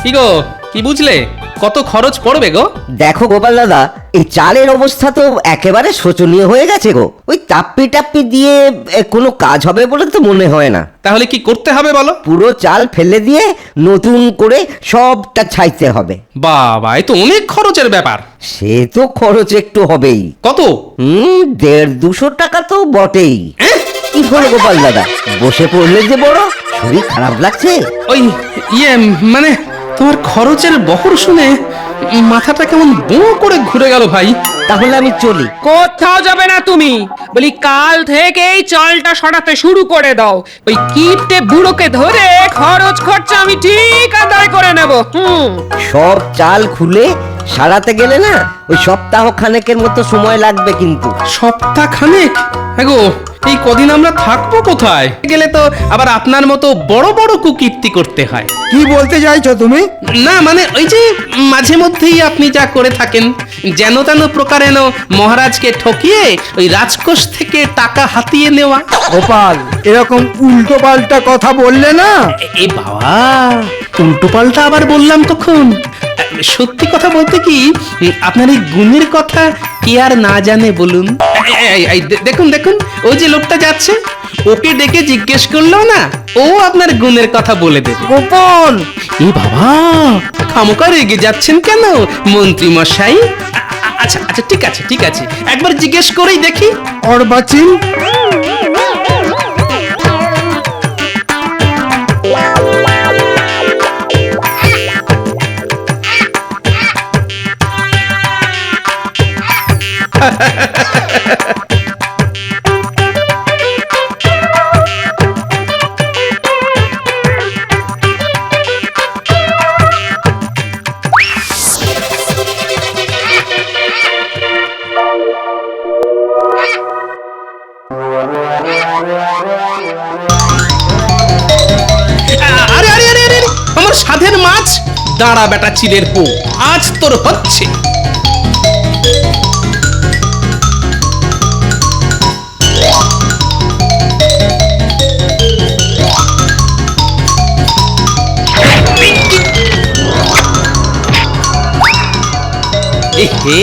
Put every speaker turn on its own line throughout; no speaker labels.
কি গো, কি বুঝলে? কত খরচ পড়বে গো?
দেখো গোপাল দাদা, এই চালের অবস্থা তো একেবারে শোচনীয় হয়ে গেছে গো। ওই টাপ্পি টাপ্পি দিয়ে কোনো কাজ হবে বলে তো মনে হয় না।
তাহলে কি করতে হবে বলো?
পুরো চাল ফেলে দিয়ে নতুন করে সবটা ছাইতে হবে।
বাবা, এ তো অনেক খরচের ব্যাপার।
সে তো খরচ একটু হবেই।
কত?
150-200 টাকা তো বটেই। কি হলো গোপাল দাদা, বসে পড়লে যে বড়, শরীর খারাপ লাগছে?
ওই মানে তোমার খরচের বহর শুনে মাথাটা কেমন বো করে ঘুরে গেল ভাই।
তাহলে আমি চলি।
কোথাও যাবে না তুমি, বলি কাল থেকেই চালটা সরাতে শুরু করে দাও। ওই কিপটে বুড়োকে ধরে খরচ খরচা আমি ঠিক আদায় করে নেব।
সব চাল খুলে সারাতে গেলে না ওই সপ্তাহ খানেকের মতো সময় লাগবে কিন্তু।
সপ্তাহ খানেক? গো, এই কদিন আমরা থাকবো কোথায়? গেলে তো আবার আপনার মতো বড় বড় কুকীর্তি করতে হয়।
কি বলতে চাইছো তুমি?
না মানে ওই যে মাঝে মধ্যেই আপনি যা করে থাকেন, যেন তেন প্রকারেণ মহারাজকে ঠকিয়ে ওই রাজকোষ থেকে টাকা হাতিয়ে নেওয়া।
গোপাল, এরকম উল্টো পাল্টা কথা বললে না।
এ বাবা, উল্টো পাল্টা আবার বললাম কখন? সত্যি কথা বলতে কি, আপনার এই গুণের কথা কে আর না জানে বলুন? দেখুন দেখুন, ওই যে লোকটা যাচ্ছে, ওকে ডেকে জিজ্ঞেস করলো না, ও আপনার গুণের কথা বলে দেবে।
গোপাল,
এ বাবা, খামোকা রেগে যাচ্ছেন কেন মন্ত্রী মশাই? আচ্ছা আচ্ছা, ঠিক আছে ঠিক আছে, একবার জিজ্ঞেস করেই দেখি।
অর্বাচীন,
আরে আরে আরে আরে, আমার সাধের মাছ! দাঁড়া বেটা চিলের পো, আজ তোর হচ্ছে। এহে,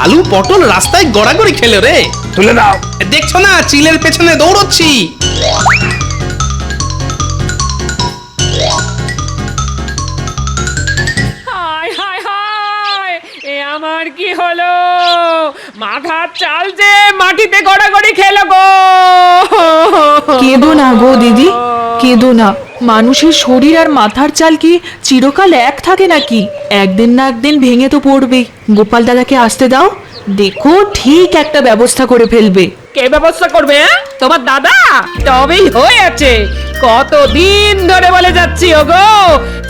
আলু পটল রাস্তায় গড়াগড়ি খেলো রে।
তুলে দাও।
দেখছো না, চিলের পেছনে দৌড়চ্ছি।
হায় হায় হায়, এ আমার কি হলো? মাথার চাল যে মাটিতে গড়াগড়ি খেলো গো।
কেঁদো না গো দিদি, কেঁদো না। মানুষের শরীর আর মাথার চাল কি চিরকাল এক থাকে নাকি? একদিন না একদিন ভেঙে তো পড়বেই। গোপাল দাদাকে আসতে দাও, দেখো ঠিক একটা ব্যবস্থা করে ফেলবে।
কে ব্যবস্থা করবে? তোমার দাদা? তবেই হয়েছে। কতদিন ধরে বলে যাচ্ছি ওগো,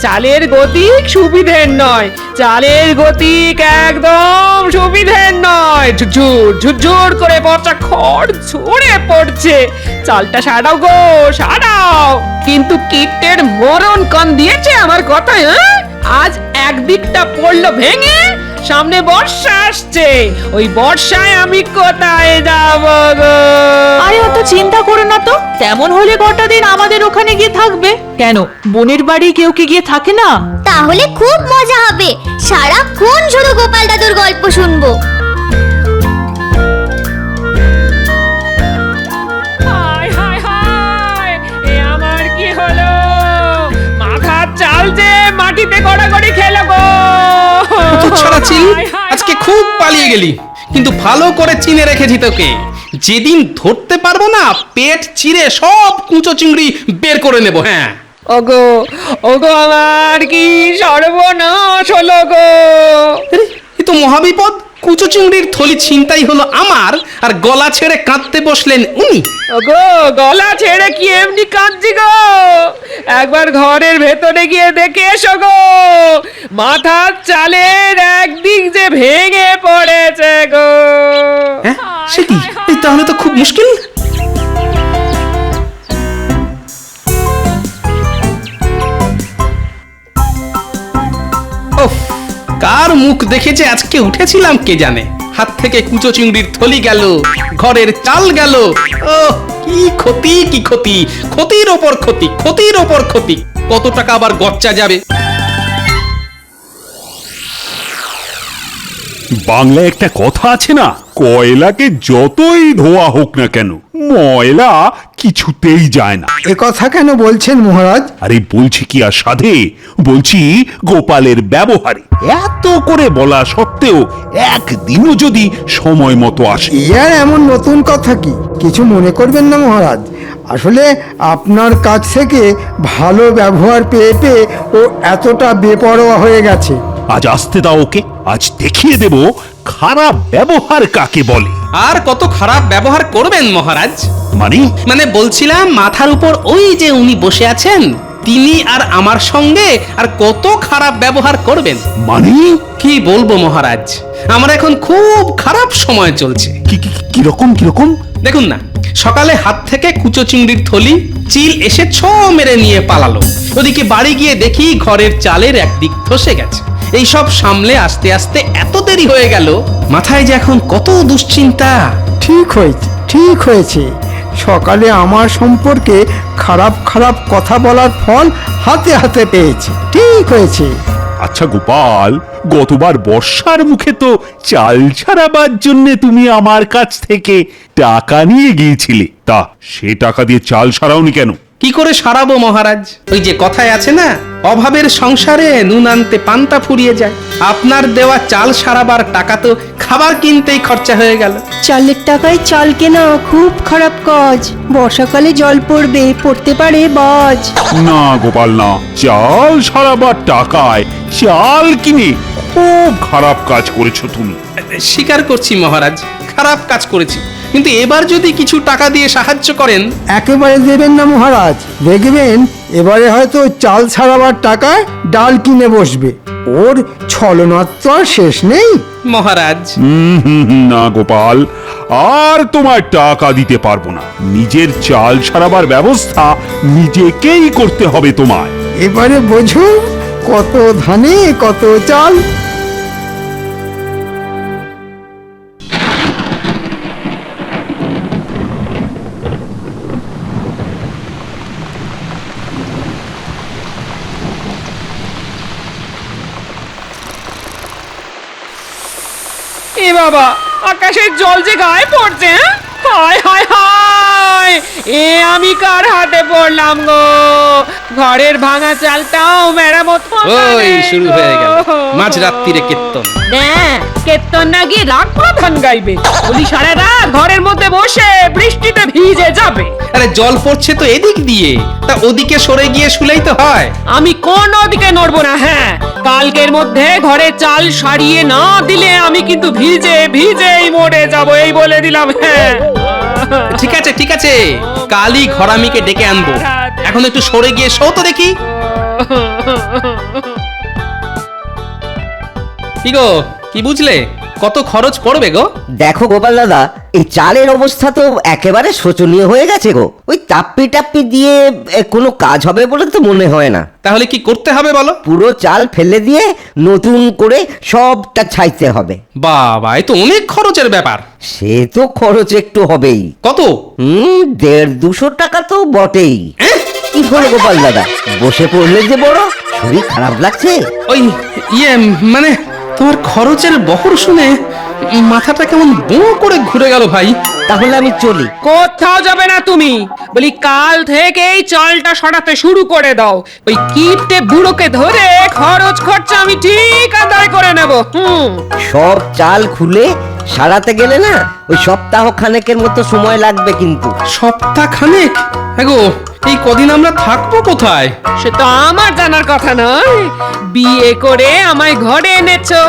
চালের গতিক সুবিধের নয়, চালের গতিক একদম সুবিধের নয়। ঝুরঝুর ঝুরঝুর করে পচা খড় ঝরে পড়ছে। চালটা সারাও গো, সারাও। কিন্তু কীটের মরণ কান দিয়েছে আমার কথায়। আজ একদিকটা পড়লো ভেঙে, সামনে বর্ষা আসছে, ওই বর্ষায় আমি কোথায় যাব গো?
আরে অত চিন্তা করো না তো, তেমন হলে কটা দিন আমাদের ওখানে গিয়ে থাকবে। কেন, বোনের বাড়ি কেউ কি গিয়ে থাকে না?
তাহলে খুব মজা হবে, সারাক্ষণ শুধু গোপাল দাদুর গল্প শুনবো।
হায় হায় হায়, এ আমার কি হলো? মাথার চাল যে মাটিতে গড়াগড়ি খেলো গো।
ছাড়া চিল,
হায় হায়
আজকে খুব পালিয়ে গেলি, কিন্তু ভালো করে চিনে রেখেছি তোকে। যেদিন ধরতে পারবো না, পেট চিরে সব কুঁচো চিংড়ি বের করে নেব। হ্যাঁ
ওগো, ওগো আমার কি সর্বনাশ হলো গো।
আরে, এ তো মহাবিপদ। কুঁচো চিংড়ির থলি ছিনতাই হলো আমার, আর গলা ছেড়ে কাঁদতে বসলেন উনি।
ওগো, গলা ছেড়ে কি এমনি কাঁদছি গো? একবার ঘরের ভেতরে গিয়ে দেখে এসো গো, মাথার চালের একদিক যে ভেঙে পড়েছে গো।
হ্যাঁ, সে কি? এই তাহলে তো খুব মুশকিল। ওফ, কার মুখ দেখেছে আজকে উঠেছিলাম কে জানে। হাত থেকে কুচো চিংড়ির থলি গেল, ঘরের চাল গেল। ও কি ক্ষতি, কি ক্ষতি! ক্ষতির ওপর ক্ষতি, ক্ষতির ওপর ক্ষতি। কত টাকা আবার গচ্চা যাবে।
বাংলায় একটা কথা আছে না, কয়লাকে যতই ধোয়া হোক না কেন ময়লা কিছুতেই যায় না।
এ কথা কেন বলছেন মহারাজ?
আরে বলছি কি আর সাধে, বলছি গোপালের ব্যবহারে। এত করে বলা সত্ত্বেও একদিনও যদি সময় মতো আসে।
ইয়ার এমন নতুন কথা কি? কিছু মনে করবেন না মহারাজ, আসলে আপনার কাছ থেকে ভালো ব্যবহার পেয়ে পেয়ে ও এতটা বেপরোয়া হয়ে গেছে।
আজ আসতে দাও ওকে, আজ দেখিয়ে দেব খারাপ ব্যবহার কাকে বলে।
আর কত খারাপ ব্যবহার করবেন মহারাজ?
মানে
বলছিলাম মাথার উপর ওই যে উনি বসে আছেন, তিনি আর আমার সঙ্গে আর কত খারাপ ব্যবহার করবেন।
মানে
কি বলবো মহারাজ, আমার এখন খুব খারাপ সময় চলছে।
কিরকম কিরকম?
দেখুন না, সকালে হাত থেকে কুচো চিংড়ির থলি চিল এসে ছ মেরে নিয়ে পালালো। ওদিকে বাড়ি গিয়ে দেখি ঘরের চালের একদিক ধসে গেছে। এই সব সামলে আস্তে আস্তে এত দেরি হয়ে গেল, মাথায় যে এখন কত দুশ্চিন্তা।
ঠিক হয়েছে, ঠিক হয়েছে। সকালে আমার সম্পর্কে খারাপ খারাপ কথা বলার ফল হাতে হাতে পেয়েছে। ঠিক হয়েছে।
আচ্ছা গোপাল, গতবার বর্ষার মুখে তো চাল ছাড়াবার জন্য তুমি আমার কাছ থেকে টাকা নিয়ে গিয়েছিলে, তা সে টাকা দিয়ে চাল সারাওনি কেন?
কি করে সারাবো মহারাজ? ওই যে কথায় আছে না, অভাবের সংসারে নুন আনতে পান্তা ফুরিয়ে যায়। আপনার দেওয়া চাল সারাবার টাকা তো খাবার কিনতেই খরচা হয়ে গেল।
চালের টাকায় চাল কেনা খুব খারাপ কাজ। বর্ষাকালে জল পড়তে পারে বাজ।
না গোপাল না, চাল সারাবার টাকায় চাল কিনে খুব খারাপ কাজ করেছো তুমি।
স্বীকার করছি মহারাজ, খারাপ কাজ করেছি, কিন্তু এবার যদি কিছু টাকা দিয়ে সাহায্য করেন।
একেবারে দেবেন না মহারাজ, দেখবেন এবারে হয়তো চাল ছাড়াবার টাকায় ডাল কিনে বসবে। ওর ছলনার তো আর শেষ নেই
মহারাজ।
না গোপাল, আর তোমার টাকা দিতে পারবো না। নিজের চাল সারাবার ব্যবস্থা নিজেকেই করতে হবে তোমায়।
এবারে বোঝো, কত ধানে কত চাল।
এ বাবা, আকাশের জল যে গায়ে পড়ছে। হায় হায় হায়, এ আমি কার হাতে পড়লাম গো? ঘরের ভাঙা চালটাও মেরামত
ওই শুরু হয়ে গেল মাঝরাত্রিরে কীর্তন।
কীর্তন না গিয়ে রাগ প্রধান গাইবে। বলি সারা রাত ঘরের মধ্যে বসে বৃষ্টিতে ভিজে যাবে।
আরে জল পড়ছে তো এদিক দিয়ে, তা ওদিকে সরে গিয়ে শুলেই তো হয়।
আমি কোন ওদিকে নড়বো না। হ্যাঁ, কালকের মধ্যে ঘরে চাল সারিয়ে না দিলে আমি কিন্তু ভিজে ভিজেই মরে যাব, এই বলে দিলাম। হ্যাঁ
ঠিক আছে ঠিক আছে, কালই ঘরামিকে ডেকে আনবো। এখন একটু সরে গিয়ে শো তো দেখি। কি গো, কি বুঝলে? কত খরচ পড়বে গো?
দেখো গোপাল দাদা, এই চালের অবস্থা তো একেবারে শোচনীয় হয়ে গেছে গো। ওই টাপ্পি টাপ্পি দিয়ে কোনো কাজ হবে বলে তো মনে হয় না।
তাহলে কি করতে হবে বলো?
পুরো চাল ফেলে দিয়ে নতুন করে সবটা ছাইতে হবে।
বাবা, এ তো অনেক খরচের ব্যাপার।
সে তো খরচ একটু হবেই।
কত?
150-200 টাকা তো বটেই। কি হলো গোপাল দাদা, বসে পড়লে যে বড় শরীর খারাপ লাগছে?
ওই মানে তোমার খরচের বহর শুনে মাথাটা কেমন বো করে ঘুরে গেল ভাই।
তাহলে আমি চলি।
কোথাও যাবে না তুমি। বলি কাল থেকেই চালটা সরাতে শুরু করে দাও। ওই কিপটে বুড়োকে ধরে খরচ খরচা আমি ঠিক আদায় করে নেব।
সব চাল খুলে সারাতে গেলে না ওই সপ্তাহ খানেকের মতো সময় লাগবে কিন্তু।
সপ্তাহ খানেক? গো, এই কদিন আমরা থাকবো কোথায়?
সে তো আমার জানার কথা নয়। বিয়ে করে আমায় ঘরে এনেছো,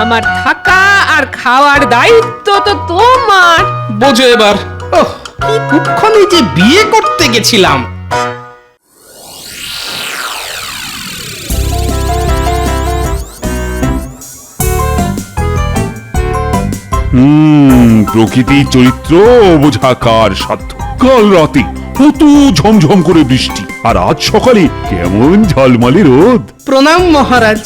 আমার থাকা আর খাওয়ার দায়িত্ব তো তোমার।
বোঝো এবার। ওহ, কি কুক্ষণে যে বিয়ে করতে গেছিলাম।
প্রকৃতির চরিত্র বোঝা কার সাধ্য। কাল রাতে কত ঝমঝম করে বৃষ্টি, আর আজ সকালে কেমন ঝলমলে রোদ।
প্রণাম মহারাজ।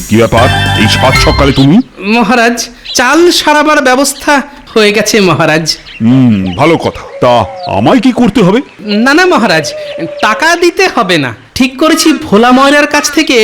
কি ব্যাপার এই সাত সকালে তুমি?
মহারাজ, চাল সারাবার ব্যবস্থা হয়ে গেছে মহারাজ।
ভালো কথা। তা আমায় কি করতে হবে?
না না মহারাজ, টাকা দিতে হবে না। ঠিক করেছি ভোলা ময়রার কাছ থেকে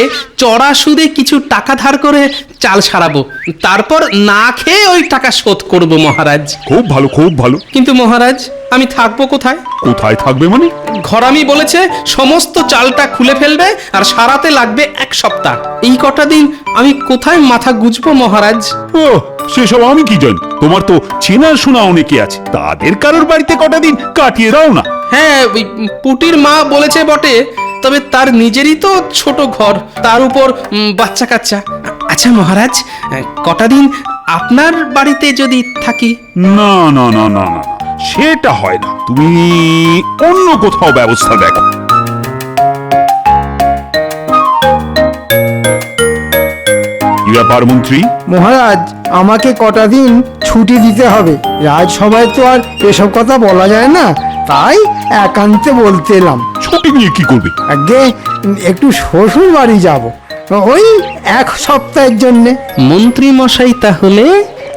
চড়া সুদে কিছু টাকা ধার করে চাল সারাবো, তারপর না খেয়ে ওই টাকা শোধ করব মহারাজ।
খুব ভালো, খুব ভালো।
কিন্তু মহারাজ, আমি থাকবো কোথায়?
কোথায় থাকবে মানে?
ঘরামি বলেছে সমস্ত চালটা খুলে ফেলবে আর সারাতে লাগবে 1 সপ্তাহ। এই কটা দিন আমি কোথায় মাথা গুজবো মহারাজ?
ও, সেসব আমি কি জানি? তোমার তো চেনা শোনা অনেকে আছে, তাদের কারোর বাড়িতে কটা দিন কাটিয়ে দাও না।
হ্যাঁ, ওই পুটির মা বলেছে বটে, তবে তার নিজেরই তো ছোট ঘর, তার উপর বাচ্চা কাচ্চা। আচ্ছা মহারাজ, কটা দিন আপনার বাড়িতে যদি থাকি?
না না না না না, সেটা হয় না। তুমি অন্য কোথাও ব্যবস্থা দেখো। কি ব্যাপার মন্ত্রী?
মহারাজ, আমাকে কটা দিন ছুটি দিতে হবে। রাজসভায় তো আর এসব কথা বলা যায় না, তাই একান্তে বলতে এলাম।
ছুটি নিয়ে কি করবে?
আগে একটু শ্বশুর বাড়ি যাব, ওই 1 সপ্তাহের জন্যে।
মন্ত্রী মশাই তাহলে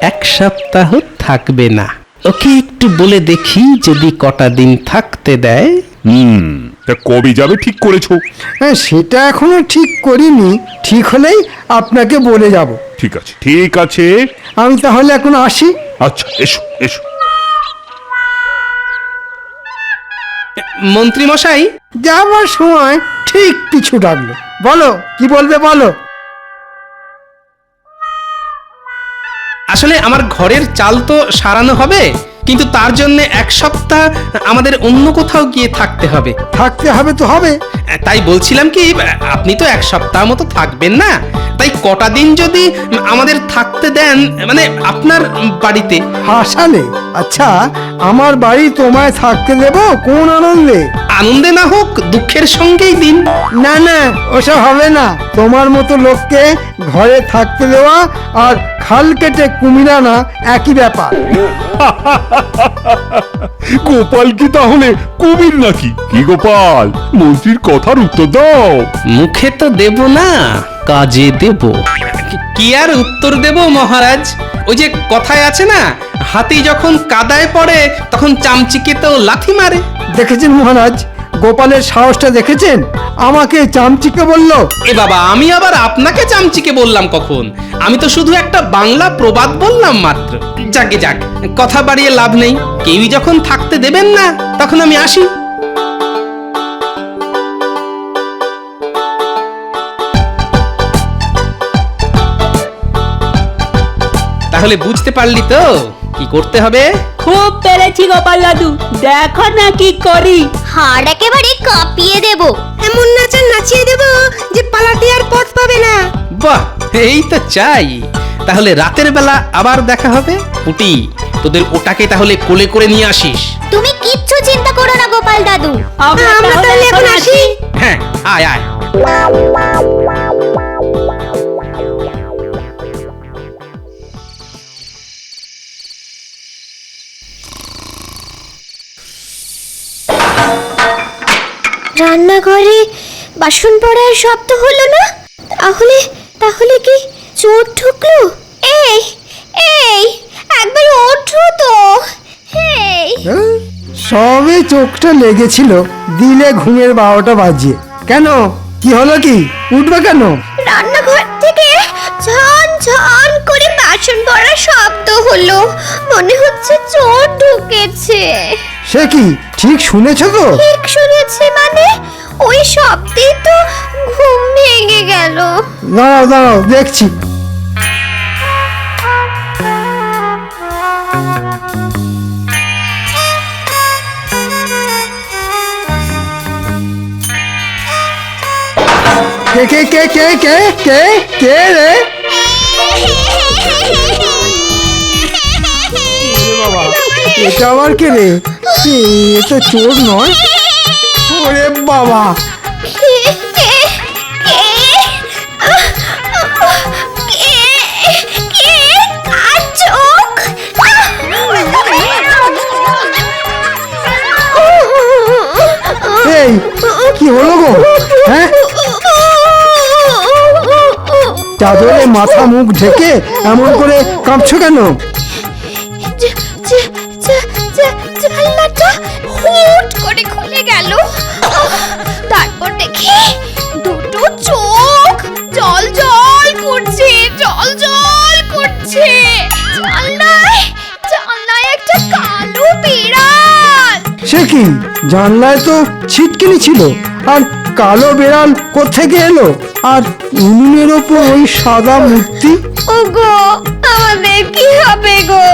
1 সপ্তাহ থাকবে না। ওকে একটু বলে দেখি যদি কটা দিন থাকতে দেয়।
তা কবে যাবে ঠিক করেছো?
হ্যাঁ, সেটা এখনো ঠিক করিনি। ঠিক হলেই আপনাকে বলে যাব।
ঠিক আছে, ঠিক আছে।
আমি তাহলে এখন আসি।
আচ্ছা, এসো এসো।
মন্ত্রী মশাই,
যাবার সময় ঠিক পিছু ডাকলো। বলো, কি বলবে বলো।
আসলে আমার ঘরের চাল তো সারানো হবে, কিন্তু তার জন্য 1 সপ্তাহ আমাদের অন্য কোথাও গিয়ে থাকতে হবে।
থাকতে হবে তো হবে।
তাই বলছিলাম কি, আপনি তো 1 সপ্তাহ মতো থাকবেন না, তাই কটা দিন যদি আমাদের থাকতে দেন, মানে আপনার বাড়িতে।
হাসালে? আচ্ছা, আমার বাড়ি তোমায় থাকতে দেব কোন আনন্দে?
আনন্দে না হোক, দুঃখের সঙ্গেই দিন।
না না, ওসব হবে না। তোমার মতো লোককে ঘরে থাকতে দেওয়া আর খাল কেটে কুমির আনা একই ব্যাপার।
গোপাল কি তাহলে কুমির নাকি? কি গোপাল, মন্ত্রীর কথার উত্তর দাও।
মুখে তো দেব না, কাজে দেব। কি আর উত্তর দেব মহারাজ? ওই যে কথায় আছে না, হাতি যখন কাদায় পড়ে তখন চামচিকে তো লাথি মারে।
দেখেছেন মহারাজ, গোপালের সাহসটা দেখেছেন? আমাকে চামচিকে বলল।
এ বাবা, আমি আবার আপনাকে চামচিকে বললাম কখন? আমি তো শুধু একটা বাংলা প্রবাদ বললাম মাত্র। যাকে যাক, কথা বাড়িয়ে লাভ নেই। কেউই যখন থাকতে দেবেন না, তখন আমি আসি। তাহলে বুঝতে পারলি তো কি করতে হবে?
খুব পেরেছি গোপাল দাদু, দেখো না কি করি।
হাড় একেবারে কাঁপিয়ে দেব।
এমন নাচা নাচিয়ে দেব যে পালাতে আর পথ পাবে না।
বাহ, এই তো চাই। তাহলে রাতের বেলা আবার দেখা হবে। পুটি, তোদের ওটাকে তাহলে কোলে করে নিয়ে আসিস।
তুমি কিচ্ছু চিন্তা করো না গোপাল দাদু।
আমরা তাহলে এখন আসি।
হ্যাঁ, আয় আয়।
রান্নাঘরে বাসন পড়ার শব্দ হলো না? তাহলে তাহলে কি চোর ঢুকলো? এই এই, একবার ওঠো তো। এই,
সবে চোখটা লেগেছিল, দিলে ঘুমের 12টা বাজিয়ে। কেন, কি হলো? কি উঠবে কেন?
রান্নাঘর থেকে ঝন ঝন করে বাসন পড়ার শব্দ হলো। মনে হচ্ছে চোর ঢুকেছে।
সে কি, ঠিক শুনেছ তো?
ঠিক শুনেছি মানে? ওই শব্দেই তো ঘুম ভেঙে গেল।
দাঁড়াও দাঁড়াও, দেখছি। কে কে কে কে কে কে কে রে? বাবা, এটা আবার কে রে? এ তো চোর নয়। ওরে বাবা, এই কি হলো গো? হ্যাঁ, চাদরে মাথা মুখ ঢেকে এমন করে কাঁপছো কেন? সে কি, জানলায় তো ছিটকিনি ছিল, আর কালো বেড়াল কোত্থেকে এলো? আর উনুনের ওপর ওই সাদা মূর্তি।
ওগো, আমাদের কি হবে গো?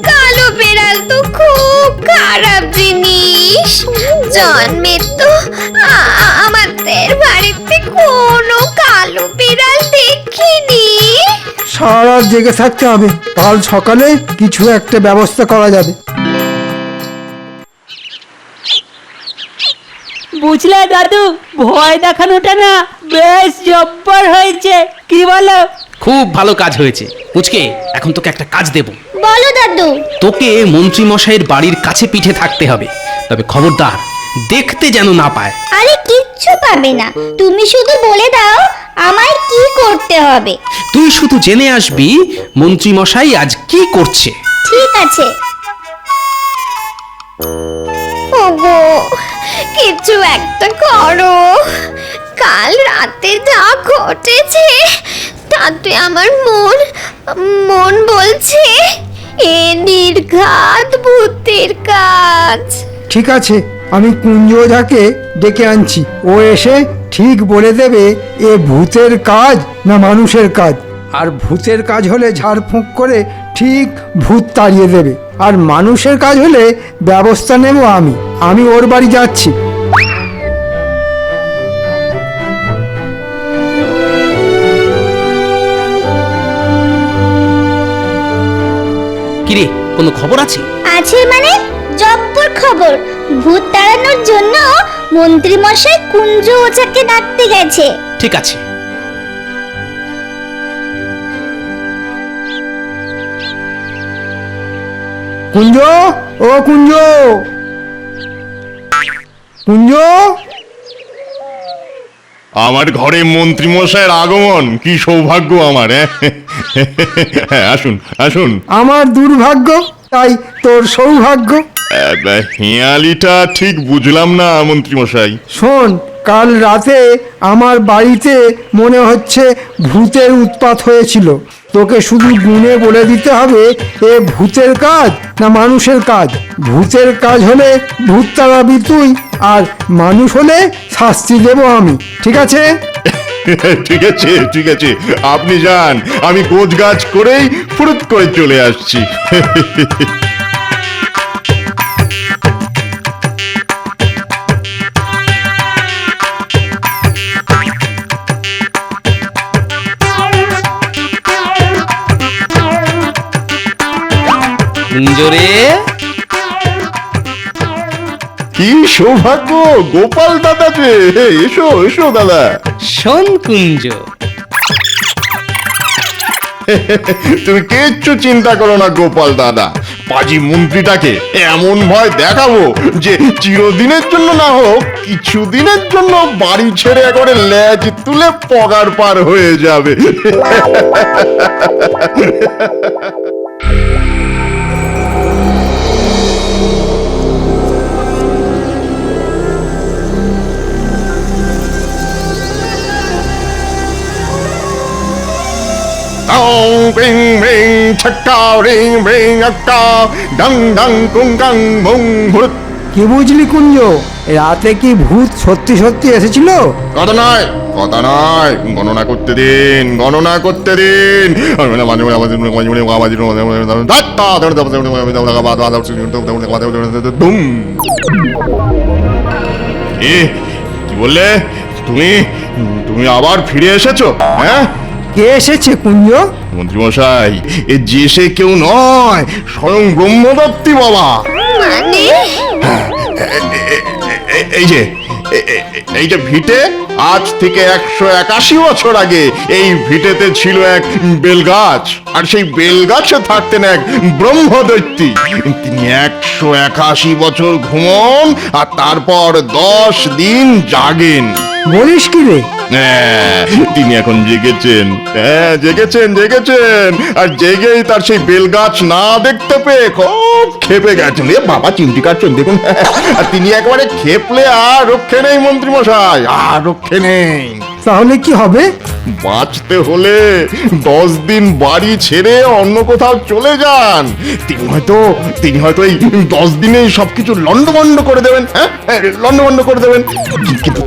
কালো বিড়াল তো খুব খারাপ জিনিস। জন্মে তো আমাদের বাড়িতে কোনো কালো বিড়াল দেখিনি।
সারা রাত জেগে থাকতে হবে, কাল সকালে কিছু একটা ব্যবস্থা করা যাবে।
বুঝলে দাদু, ভয় দেখানোটা না বেশ জব্বর হয়েছে, কি বলো?
খুব ভালো কাজ হয়েছে পুচকে। এখন তোকে একটা কাজ দেব।
বলো দাদু।
তোকে মন্ত্রী মশাইয়ের বাড়ির কাছে পিঠে থাকতে হবে, তবে খবরদার দেখতে যেন না পায়।
আরে কিচ্ছু পাবে না, তুমি শুধু বলে দাও আমায় কি করতে হবে।
তুই শুধু জেনে আসবি মন্ত্রী মশাই আজ কি করছে।
ঠিক আছে। ওগো, কিছু একটা করো। কাল রাতে যা ঘটেছে তাতে আমার মন বলছে এ নির্ঘাত ভূতের কাজ।
ঠিক আছে, আমি কুঞ্জোজাকে ডেকে আনছি, ও এসে ঠিক বলে দেবে এ ভূতের কাজ না মানুষের কাজ। আর ভূতের কাজ হলে ঝাড়ফুঁক করে ঠিক ভূত তাড়িয়ে দেবে, আর মানুষের কাজ হলে ব্যবস্থা নেব আমি ওর বাড়ি যাচ্ছি।
কিরে, কোনো খবর আছে?
আছে মানে জব্বর খবর। ভূত তাড়ানোর জন্য মন্ত্রী মশাই কুঞ্জ ওঝাকে ডাকতে গেছে।
ঠিক আছে।
কুঞ্জ, ও কুঞ্জ, কুঞ্জ।
আমার ঘরে মন্ত্রী মশাইয়ের আগমন, কি সৌভাগ্য আমার। হ্যাঁ, আসুন আসুন।
আমার দুর্ভাগ্য, তাই তোর সৌভাগ্য।
হিয়ালিটা ঠিক বুঝলাম না মন্ত্রী মশাই।
শোন, কাল রাতে আমার বাড়িতে মনে হচ্ছে ভূতের উৎপাত হয়েছিল। তোকে শুধু গুণে বলে দিতে হবে এ ভূতের কাজ না মানুষের কাজ। ভূতের কাজ হলে ভূত তাড়াবি তুই, আর মানুষ হলে শাস্তি দেব আমি। ঠিক আছে?
ঠিক আছে ঠিক আছে, আপনি যান, আমি গোছ গাছ করেই ফুরুত করে চলে আসছি।
কুঞ্জরে,
কি সৌভাগ্য, গোপাল দাদা যে। এসো এসো দাদা।
শোন কুঞ্জ,
তুমি কিচ্ছু চিন্তা করো না গোপাল দাদা। পাজি মন্ত্রীটাকে এমন ভয় দেখাবো যে চিরদিনের জন্য না হোক কিছুদিনের জন্য বাড়ি ছেড়ে একবারে লেজ তুলে পগার পার হয়ে যাবে। রিং রিং ছক্কা রিং রিং আক্কা ডং ডং কুং গাং মুং হুত।
কি বুঝলি কুঞ্জ, রাতে কি ভূত সত্যি সত্যি এসেছিল?
কথা নয় কথা নয়, গণনা করতে দিন গণনা করতে দিন। কি বললে তুমি? তুমি আবার ফিরে এসেছো? হ্যাঁ,
কে এসেছে কুঞ্জ?
মন্ত্রী মশাই, এ যে সে কেউ নয়, স্বয়ং ব্রহ্মদত্তী বাবা।
মানে
এই যে এই যে ভিটে, আজ থেকে 181 বছর আগে এই ভিটেতে ছিল এক বেলগাছ, আর সেই বেলগাছে থাকতেন এক ব্রহ্মদৈত্যী। তিনি 181 বছর ঘুমন আর তারপর 10 দিন জাগেন।
বলিস কি রে?
হ্যাঁ, তিনি এখন জেগেছেন। হ্যাঁ, জেগেছেন জেগেছেন, আর জেগেই তার সেই বেলগাছ না দেখতে পেয়ে খুব খেপে গেছেন। এ বাবা, চিমটি কাটছেন দেখুন। আর তিনি একবারে খেপলে আর রক্ষে নেই মন্ত্রী মশাই, আর রক্ষে নেই।
তাহলে কি হবে?
বাঁচতে হলে 10 দিন বাড়ি ছেড়ে অন্য কোথাও চলে যান। তিনি হয়তো এই 10 দিনেই সবকিছু লন্ডভন্ড করে দেবেন, হ্যাঁ লন্ডভন্ড করে দেবেন। কিন্তু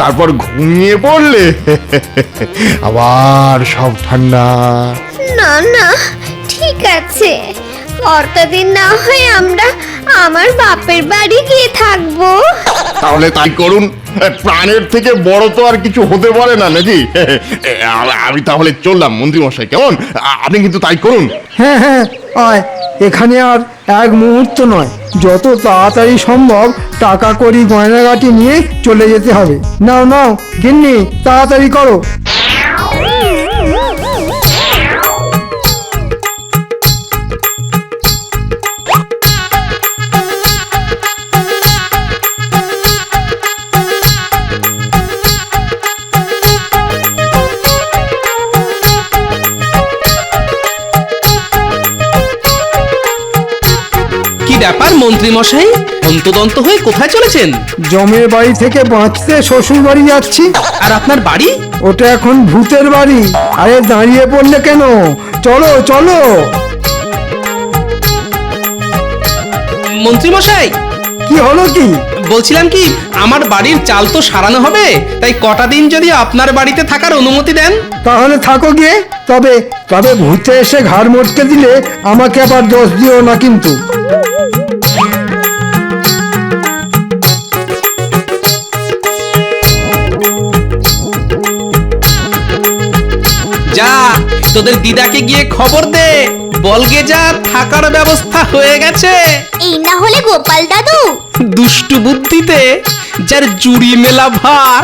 তারপর ঘুমিয়ে পড়লে আবার সব ঠান্ডা।
না না, ঠিক আছে, দিন না হয় আমরা আমার বাপের বাড়ি গিয়ে থাকবো।
তাহলে তাই করুন, প্রাণের থেকে বড় তো আর কিছু হতে পারে না নাকি? আমি তাহলে চললাম মন্ত্রী মশাই, কেমন? আপনি কিন্তু তাই করুন।
হ্যাঁ হ্যাঁ, আয়, এখানে আর এক মুহূর্ত নয়, যত তাড়াতাড়ি সম্ভব টাকা কড়ি গয়নাগাটি নিয়ে চলে যেতে হবে। নাও নাও গিন্নি, তাড়াতাড়ি করো।
ব্যাপার মন্ত্রী মশাই, অন্তদন্ত হয়ে কোথায় চলেছেন?
জমের বাড়ি থেকে বাঁচতে শ্বশুর বাড়ি যাচ্ছি।
আর আপনার বাড়ি?
ওটা এখন ভূতের বাড়ি। আরে দাঁড়িয়ে পড়লে কেন? চলো চলো।
মন্ত্রী মশাই,
কি হলো কি?
বলছিলাম কি, আমার বাড়ির চাল তো সারানো হবে, তাই কটা দিন যদি আপনার বাড়িতে থাকার অনুমতি দেন।
তাহলে থাকো গিয়ে। তবে ভূতে এসে ঘাড় মটকে দিলে আমাকে আবার দোষ দিও না কিন্তু।
যা, তোদের দিদাকে গিয়ে খবর দে, বলগে যা থাকার ব্যবস্থা হয়ে গেছে।
এই না হলে গোপাল দাদু
দুষ্টু বুদ্ধিতে যার জুড়ি মেলা ভার।